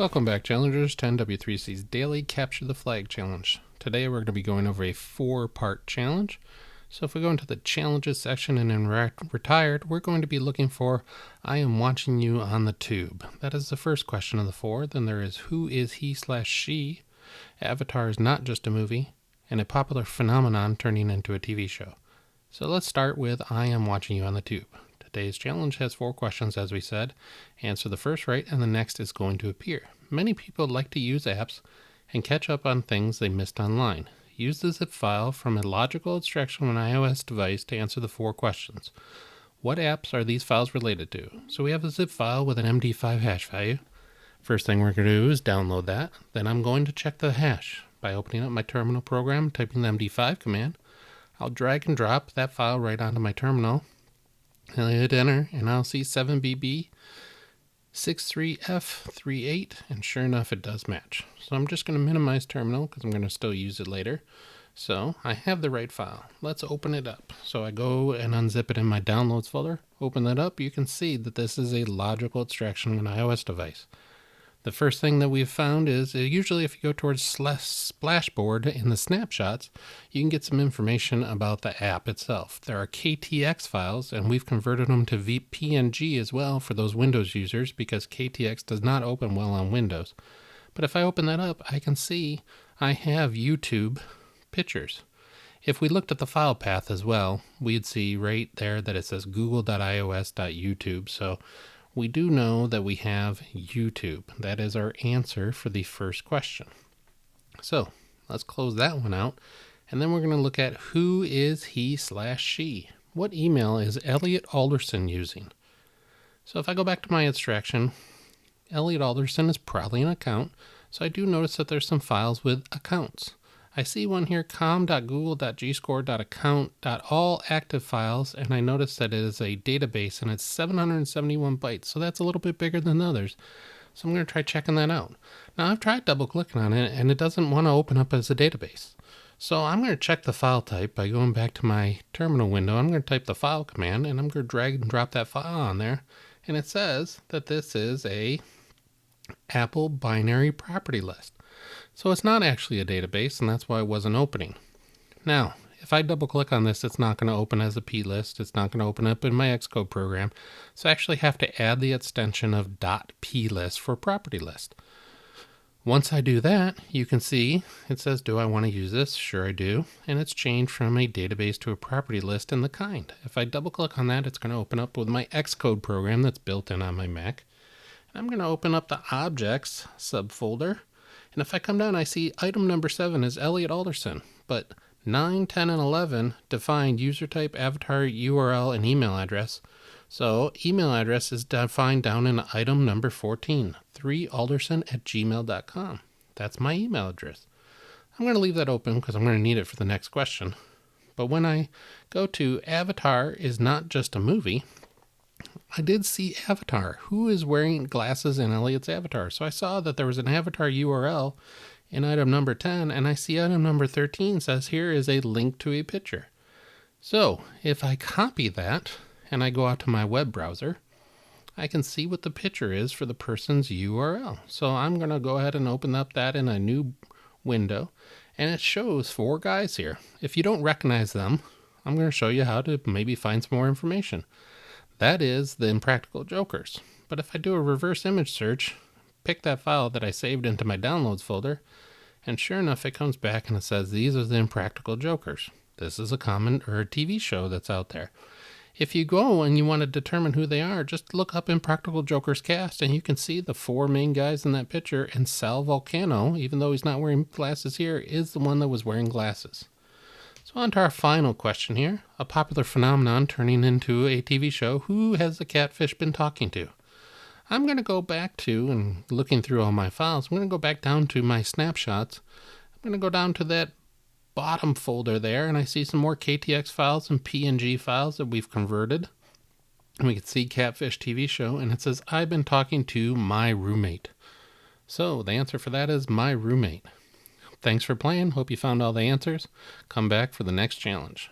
Welcome back, challengers. 10W3C's Daily Capture the Flag Challenge. Today we're going to be going over a 4-part challenge. So if we go into the challenges section and in retired, we're going to be looking for I am watching you on the tube. That is the first question of the 4. Then there is who is he/she, Avatar is not just a movie, and a popular phenomenon turning into a TV show. So let's start with I am watching you on the tube. Today's challenge has 4 questions, as we said. Answer the first right, and the next is going to appear. Many people like to use apps and catch up on things they missed online. Use the zip file from a logical extraction on an iOS device to answer the 4 questions. What apps are these files related to? So we have a zip file with an MD5 hash value. First thing we're going to do is download that. Then I'm going to check the hash by opening up my terminal program, typing the MD5 command. I'll drag and drop that file right onto my terminal. I'll hit enter and I'll see 7BB63F38, and sure enough it does match. So I'm just going to minimize terminal because I'm going to still use it later. So I have the right file. Let's open it up. So I go and unzip it in my downloads folder. Open that up. You can see that this is a logical extraction on an iOS device. The first thing that we've found is usually if you go towards Splashboard in the snapshots, you can get some information about the app itself. There are KTX files, and we've converted them to PNG as well for those Windows users because KTX does not open well on Windows. But if I open that up, I can see I have YouTube pictures. If we looked at the file path as well, we'd see right there that it says google.ios.youtube. So we do know that we have YouTube. That is our answer for the first question. So let's close that one out. And then we're going to look at who is he/she. What email is Elliot Alderson using? So if I go back to my extraction, Elliot Alderson is probably an account. So I do notice that there's some files with accounts. I see one here, com.google.gscore.account.all active files, and I notice that it is a database and it's 771 bytes, so that's a little bit bigger than others. So I'm going to try checking that out. Now I've tried double clicking on it and it doesn't want to open up as a database. So I'm going to check the file type by going back to my terminal window. I'm going to type the file command and I'm going to drag and drop that file on there, and it says that this is a Apple binary property list. So it's not actually a database, and that's why it wasn't opening. Now, if I double click on this, it's not going to open as a plist. It's not going to open up in my Xcode program. So I actually have to add the extension of .plist for property list. Once I do that, you can see it says, do I want to use this? Sure I do. And it's changed from a database to a property list in the kind. If I double click on that, it's going to open up with my Xcode program that's built in on my Mac. And I'm going to open up the objects subfolder. And if I come down, I see item number 7 is Elliot Alderson, but 9, 10, and 11 defined user type, avatar, URL, and email address. So email address is defined down in item number 14, 3alderson@gmail.com. That's my email address. I'm going to leave that open because I'm going to need it for the next question. But when I go to Avatar is not just a movie, I did see Avatar. Who is wearing glasses in Elliot's avatar? So I saw that there was an avatar URL in item number 10, and I see item number 13 says here is a link to a picture. So if I copy that and I go out to my web browser, I can see what the picture is for the person's URL. So I'm going to go ahead and open up that in a new window, and it shows 4 guys here. If you don't recognize them, I'm going to show you how to maybe find some more information. That is the Impractical Jokers. But if I do a reverse image search, pick that file that I saved into my downloads folder, and sure enough, it comes back and it says these are the Impractical Jokers. This is a common or a TV show that's out there. If you go and you want to determine who they are, just look up Impractical Jokers cast, and you can see the 4 main guys in that picture, and Sal Vulcano, even though he's not wearing glasses here, is the one that was wearing glasses. So on to our final question here. A popular phenomenon turning into a TV show. Who has the catfish been talking to? I'm going to go back to, and looking through all my files, I'm going to go back down to my snapshots. I'm going to go down to that bottom folder there, and I see some more KTX files and PNG files that we've converted. And we can see Catfish TV show, and it says, I've been talking to my roommate. So the answer for that is my roommate. Thanks for playing. Hope you found all the answers. Come back for the next challenge.